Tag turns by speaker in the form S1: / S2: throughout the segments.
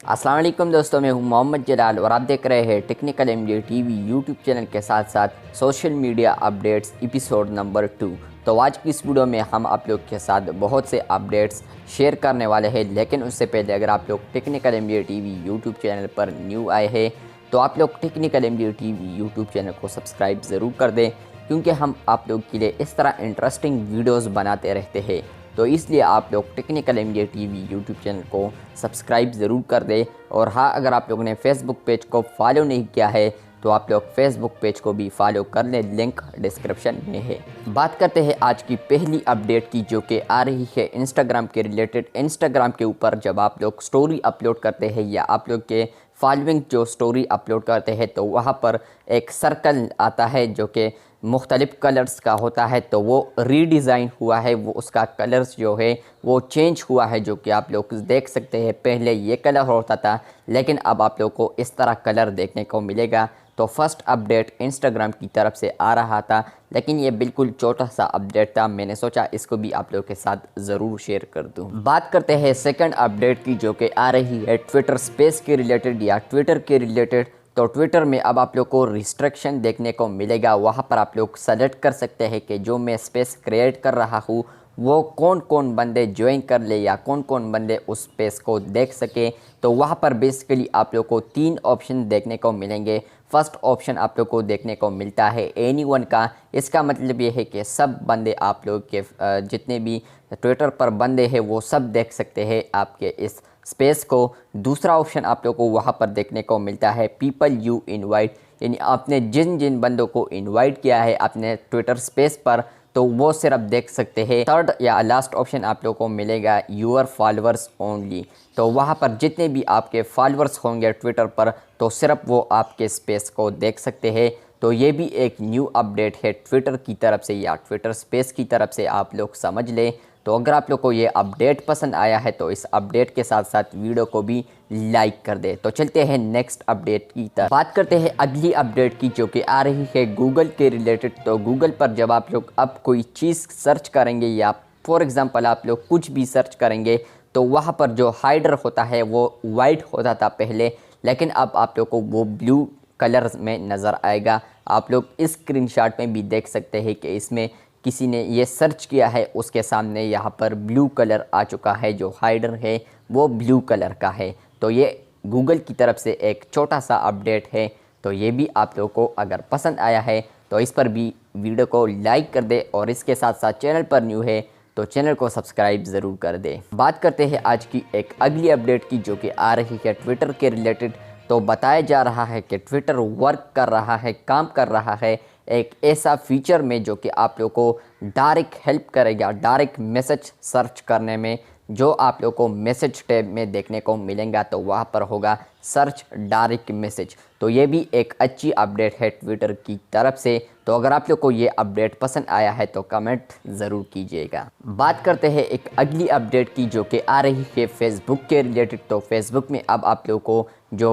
S1: अस्सलाम वालेकुम दोस्तों, मैं हूं मोहम्मद जलाल और आप देख रहे हैं technical MJ TV YouTube channel के साथ साथ social media updates episode number 2। तो आज की इस वीडियो में हम आप लोग के साथ बहुत से अपडेट्स शेयर करने वाले हैं, लेकिन उससे पहले अगर आप लोग technical MJ TV YouTube channel पर न्यू आए हैं तो आप लोग technical MJ TV YouTube channel को सब्सक्राइब ज़रूर कर दें, क्योंकि हम आप लोग के लिए इस तरह इंटरेस्टिंग वीडियोज़ बनाते रहते हैं। तो इसलिए आप लोग technical MJ TV YouTube channel को सब्सक्राइब ज़रूर कर दें। और हाँ, अगर आप लोगों ने फेसबुक पेज को फॉलो नहीं किया है तो आप लोग फेसबुक पेज को भी फॉलो कर लें, लिंक डिस्क्रिप्शन में है। बात करते हैं आज की पहली अपडेट की, जो कि आ रही है इंस्टाग्राम के रिलेटेड। इंस्टाग्राम के ऊपर जब आप लोग स्टोरी अपलोड करते हैं या आप लोग के फॉलोइंग जो स्टोरी अपलोड करते हैं तो वहाँ पर एक सर्कल आता है जो कि मुख्तलिफ़ कलर्स का होता है। तो वो रीडिज़ाइन हुआ है, वो उसका कलर्स जो है वो चेंज हुआ है, जो कि आप लोग देख सकते हैं। पहले ये कलर होता था, लेकिन अब आप लोग को इस तरह कलर देखने को मिलेगा। तो फर्स्ट अपडेट इंस्टाग्राम की तरफ से आ रहा था, लेकिन ये बिल्कुल छोटा सा अपडेट था। मैंने सोचा इसको भी आप लोग के साथ ज़रूर शेयर कर दूँ। बात करते हैं सेकंड अपडेट की, जो कि आ रही है ट्विटर स्पेस के रिलेटेड या ट्विटर के रिलेटेड। तो ट्विटर में अब आप लोग को रिस्ट्रिक्शन देखने को मिलेगा। वहाँ पर आप लोग सेलेक्ट कर सकते हैं कि जो मैं स्पेस क्रिएट कर रहा हूँ वो कौन कौन बंदे ज्वाइन कर ले या कौन कौन बंदे उस स्पेस को देख सके। तो वहाँ पर बेसिकली आप लोग को 3 ऑप्शन देखने को मिलेंगे। फर्स्ट ऑप्शन आप लोग को देखने को मिलता है एनीवन का। इसका मतलब ये है कि सब बंदे आप लोग के जितने भी ट्विटर पर बंदे हैं वो सब देख सकते हैं आपके इस स्पेस को। दूसरा ऑप्शन आप लोग को वहाँ पर देखने को मिलता है पीपल यू इनवाइट, यानी आपने जिन जिन बंदों को इनवाइट किया है अपने ट्विटर स्पेस पर तो वो सिर्फ देख सकते हैं। थर्ड या लास्ट ऑप्शन आप लोग को मिलेगा यूअर फॉलोअर्स ओनली। तो वहाँ पर जितने भी आपके फॉलोअर्स होंगे ट्विटर पर तो सिर्फ वो आपके स्पेस को देख सकते हैं। तो ये भी एक न्यू अपडेट है ट्विटर की तरफ से या ट्विटर स्पेस की तरफ से, आप लोग समझ लें। तो अगर आप लोग को ये अपडेट पसंद आया है तो इस अपडेट के साथ साथ वीडियो को भी लाइक कर दे। तो चलते हैं नेक्स्ट अपडेट की तरफ। बात करते हैं अगली अपडेट की, जो कि आ रही है गूगल के रिलेटेड। तो गूगल पर जब आप लोग अब कोई चीज़ सर्च करेंगे या फॉर एग्ज़ाम्पल आप लोग कुछ भी सर्च करेंगे तो वहाँ पर जो हाइडर होता है वो वाइट होता था पहले, लेकिन अब आप लोग को वो ब्लू कलर में नज़र आएगा। आप लोग इस स्क्रीनशॉट में भी देख सकते हैं कि इसमें किसी ने ये सर्च किया है, उसके सामने यहाँ पर ब्लू कलर आ चुका है, जो हाइडर है वो ब्लू कलर का है। तो ये गूगल की तरफ से एक छोटा सा अपडेट है। तो ये भी आप लोगों को अगर पसंद आया है तो इस पर भी वीडियो को लाइक कर दे, और इसके साथ साथ चैनल पर न्यू है तो चैनल को सब्सक्राइब ज़रूर कर दे। बात करते हैं आज की एक अगली अपडेट की, जो कि आ रही है ट्विटर के रिलेटेड। तो बताया जा रहा है कि ट्विटर वर्क कर रहा है, काम कर रहा है एक ऐसा फीचर में जो कि आप लोग को डायरेक्ट हेल्प करेगा डायरेक्ट मैसेज सर्च करने में। जो आप लोग को मैसेज टैब में देखने को मिलेगा तो वहाँ पर होगा सर्च डायरेक्ट मैसेज। तो ये भी एक अच्छी अपडेट है ट्विटर की तरफ से। तो अगर आप लोग को ये अपडेट पसंद आया है तो कमेंट ज़रूर कीजिएगा। बात करते हैं एक अगली अपडेट की, जो कि आ रही है फेसबुक के रिलेटेड। तो फेसबुक में अब आप लोग को जो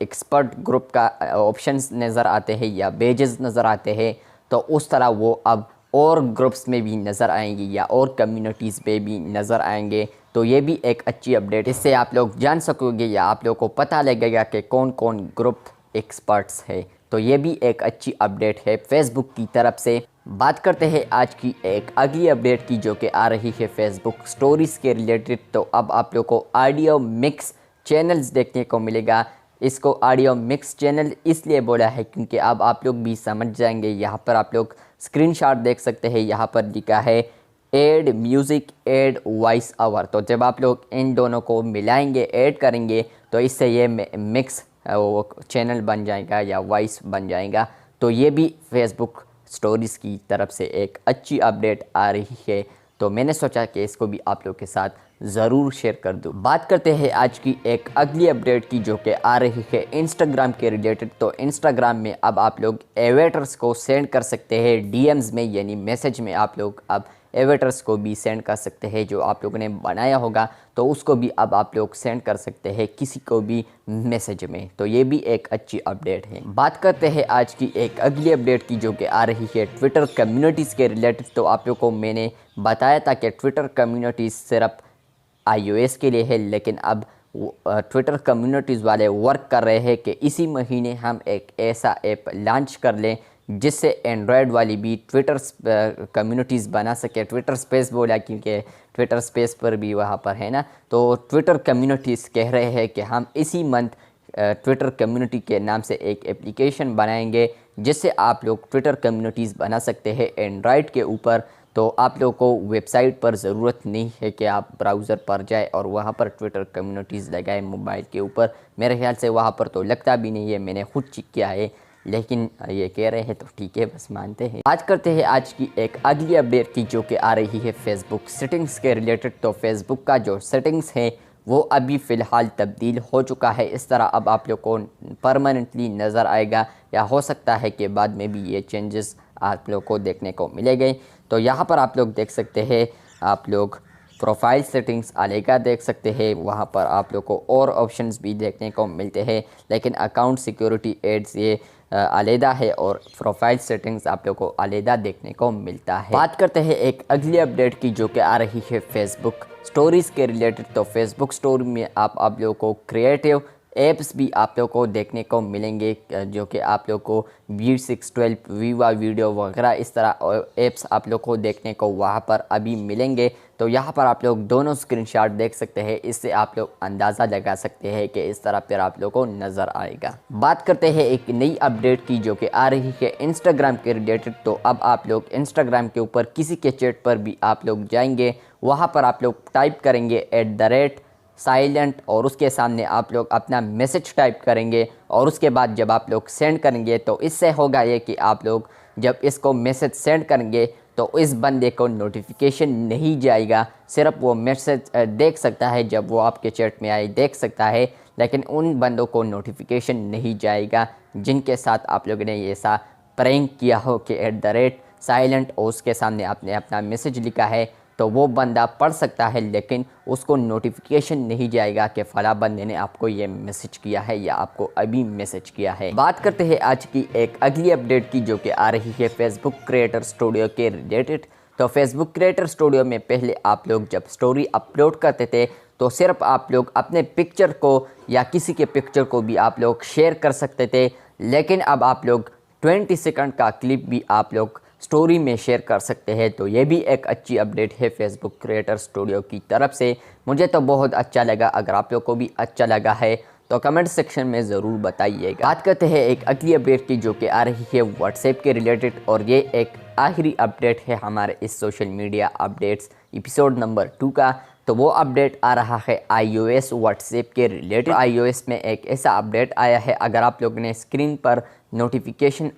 S1: एक्सपर्ट ग्रुप का ऑप्शंस नज़र आते हैं या पेजेस नज़र आते हैं, तो उस तरह वो अब और ग्रुप्स में भी नज़र आएंगे या और कम्युनिटीज़ पे भी नज़र आएंगे। तो ये भी एक अच्छी अपडेट, इससे आप लोग जान सकोगे या आप लोग को पता लगेगा कि कौन कौन ग्रुप एक्सपर्ट्स है। तो ये भी एक अच्छी अपडेट है फेसबुक की तरफ से। बात करते हैं आज की एक अगली अपडेट की, जो कि आ रही है फेसबुक स्टोरीज़ के रिलेटेड। तो अब आप लोग को ऑडियो मिक्स चैनल्स देखने को मिलेगा। इसको ऑडियो मिक्स चैनल इसलिए बोला है क्योंकि अब आप लोग भी समझ जाएंगे। यहाँ पर आप लोग स्क्रीनशॉट देख सकते हैं, यहाँ पर लिखा है add music add voice over. तो जब आप लोग इन दोनों को मिलाएंगे, ऐड करेंगे, तो इससे ये मिक्स वो चैनल बन जाएगा या वॉइस बन जाएगा। तो ये भी फेसबुक स्टोरीज़ की तरफ से एक अच्छी अपडेट आ रही है। तो मैंने सोचा कि इसको भी आप लोग के साथ ज़रूर शेयर कर दूँ। बात करते हैं आज की एक अगली अपडेट की, जो कि आ रही है इंस्टाग्राम के रिलेटेड। तो इंस्टाग्राम में अब आप लोग एवेटर्स को सेंड कर सकते हैं डीएम्स में, यानी मैसेज में आप लोग अब एवेटर्स को भी सेंड कर सकते हैं। जो आप लोगों ने बनाया होगा तो उसको भी अब आप लोग सेंड कर सकते हैं किसी को भी मैसेज में। तो ये भी एक अच्छी अपडेट है। बात करते हैं आज की एक अगली अपडेट की, जो कि आ रही है ट्विटर कम्युनिटीज़ के रिलेटेड। तो आप लोग को मैंने बताया था कि ट्विटर कम्युनिटीज़ सिर्फ iOS के लिए है, लेकिन अब ट्विटर कम्युनिटीज़ वाले वर्क कर रहे हैं कि इसी महीने हम एक ऐसा ऐप लॉन्च कर लें जिससे एंड्रॉयड वाली भी ट्विटर कम्युनिटीज़ बना सके। ट्विटर स्पेस बोला क्योंकि ट्विटर स्पेस पर भी वहाँ पर है ना, तो ट्विटर कम्युनिटीज़ कह रहे हैं कि हम इसी मंथ ट्विटर कम्युनिटी के नाम से एक एप्लीकेशन बनाएंगे जिससे आप लोग ट्विटर कम्युनिटीज़ बना सकते हैं एंड्रॉयड के ऊपर। तो आप लोगों को वेबसाइट पर ज़रूरत नहीं है कि आप ब्राउज़र पर जाए और वहाँ पर ट्विटर कम्युनिटीज़ लगाए मोबाइल के ऊपर। मेरे ख्याल से वहाँ पर तो लगता भी नहीं है, मैंने खुद चेक किया है, लेकिन ये कह रहे हैं तो ठीक है, बस मानते हैं। आज करते हैं आज की एक अगली अपडेट की जो कि आ रही है फेसबुक सेटिंग्स के रिलेटेड। तो फेसबुक का जो सेटिंग्स है वो अभी फ़िलहाल तब्दील हो चुका है। इस तरह अब आप लोग को परमानेंटली नज़र आएगा या हो सकता है कि बाद में भी ये चेंजेस आप लोग को देखने को मिलेंगे। तो यहाँ पर आप लोग देख सकते हैं, आप लोग प्रोफाइल सेटिंग्स अलग देख सकते हैं, वहाँ पर आप लोग को और ऑप्शंस भी देखने को मिलते हैं, लेकिन अकाउंट सिक्योरिटी एड्स ये अलहदा है और प्रोफाइल सेटिंग्स आप लोग को अलहदा देखने को मिलता है। बात करते हैं एक अगली अपडेट की जो कि आ रही है फेसबुक स्टोरीज़ के रिलेटेड। तो फेसबुक स्टोरी में आप लोग को क्रिएटिव एप्स भी आप लोग को देखने को मिलेंगे जो कि आप लोग को V612 वीवा वीडियो वगैरह इस तरह एप्स आप लोग को देखने को वहाँ पर अभी मिलेंगे। तो यहाँ पर आप लोग दोनों स्क्रीनशॉट देख सकते हैं, इससे आप लोग अंदाज़ा लगा सकते हैं कि इस तरह पर आप लोग को नज़र आएगा। बात करते हैं एक नई अपडेट की जो कि आ रही है इंस्टाग्राम के रिलेटेड। तो अब आप लोग इंस्टाग्राम के ऊपर किसी के चैट पर भी आप लोग जाएंगे, वहाँ पर आप लोग टाइप करेंगे @साइलेंट और उसके सामने आप लोग अपना मैसेज टाइप करेंगे और उसके बाद जब आप लोग सेंड करेंगे तो इससे होगा ये कि आप लोग जब इसको मैसेज सेंड करेंगे तो इस बंदे को नोटिफिकेशन नहीं जाएगा, सिर्फ वो मैसेज देख सकता है, जब वो आपके चैट में आए देख सकता है, लेकिन उन बंदों को नोटिफिकेशन नहीं जाएगा जिनके साथ आप लोगों ने ऐसा प्रैंक किया हो कि @साइलेंट और उसके सामने आपने अपना मैसेज लिखा है। तो वो बंदा पढ़ सकता है लेकिन उसको नोटिफिकेशन नहीं जाएगा कि फ़ला बंदे ने आपको ये मैसेज किया है या आपको अभी मैसेज किया है। बात करते हैं आज की एक अगली अपडेट की जो कि आ रही है फेसबुक क्रिएटर स्टूडियो के रिलेटेड। तो फेसबुक क्रिएटर स्टूडियो में पहले आप लोग जब स्टोरी अपलोड करते थे तो सिर्फ आप लोग अपने पिक्चर को या किसी के पिक्चर को भी आप लोग शेयर कर सकते थे, लेकिन अब आप लोग 20 सेकंड का क्लिप भी आप लोग स्टोरी में शेयर कर सकते हैं। तो ये भी एक अच्छी अपडेट है फेसबुक क्रिएटर स्टूडियो की तरफ से, मुझे तो बहुत अच्छा लगा। अगर आप लोग को भी अच्छा लगा है तो कमेंट सेक्शन में ज़रूर बताइएगा। बात करते हैं एक अगली अपडेट की जो कि आ रही है व्हाट्सएप के रिलेटेड और ये एक आखिरी अपडेट है हमारे इस social media updates episode number 2 का। तो वो अपडेट आ रहा है iOS व्हाट्सएप के रिलेटेड। iOS में एक ऐसा अपडेट आया है, अगर आप लोगों ने स्क्रीन पर नोटिफिकेशन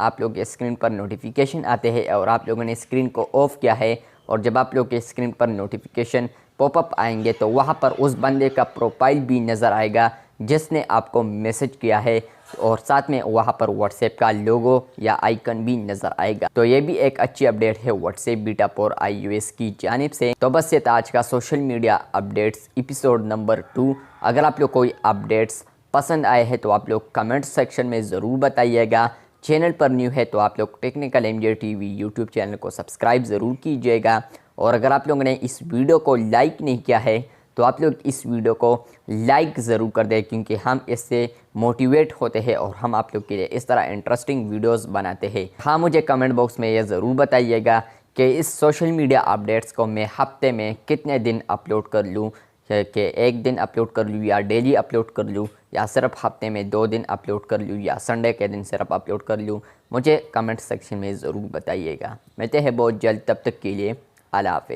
S1: आते हैं और आप लोगों ने स्क्रीन को ऑफ किया है और जब आप लोग के स्क्रीन पर नोटिफिकेशन पॉपअप आएंगे तो वहाँ पर उस बंदे का प्रोफाइल भी नज़र आएगा जिसने आपको मैसेज किया है और साथ में वहाँ पर व्हाट्सएप का लोगो या आइकन भी नज़र आएगा। तो ये भी एक अच्छी अपडेट है व्हाट्सएप बीटा पर iOS की जानिब से। तो बस ये था आज का social media updates episode number 2। अगर आप लोग कोई अपडेट्स पसंद आए हैं तो आप लोग कमेंट सेक्शन में ज़रूर बताइएगा। चैनल पर न्यू है तो आप लोग technical MJ TV YouTube channel को सब्सक्राइब ज़रूर कीजिएगा। और अगर आप लोगों ने इस वीडियो को लाइक नहीं किया है तो आप लोग इस वीडियो को लाइक ज़रूर कर दें, क्योंकि हम इससे मोटिवेट होते हैं और हम आप लोग के लिए इस तरह इंटरेस्टिंग वीडियोस बनाते हैं। हाँ, मुझे कमेंट बॉक्स में ये ज़रूर बताइएगा कि इस सोशल मीडिया अपडेट्स को मैं हफ्ते में कितने दिन अपलोड कर लूँ, कि एक दिन अपलोड कर लूँ या डेली अपलोड कर लूँ या सिर्फ हफ्ते में 2 दिन अपलोड कर लूँ या संडे के दिन सिर्फ अपलोड कर लूँ। मुझे कमेंट सेक्शन में ज़रूर बताइएगा। मिलते हैं बहुत जल्द, तब तक के लिए अल्लाह हाफ़िज़।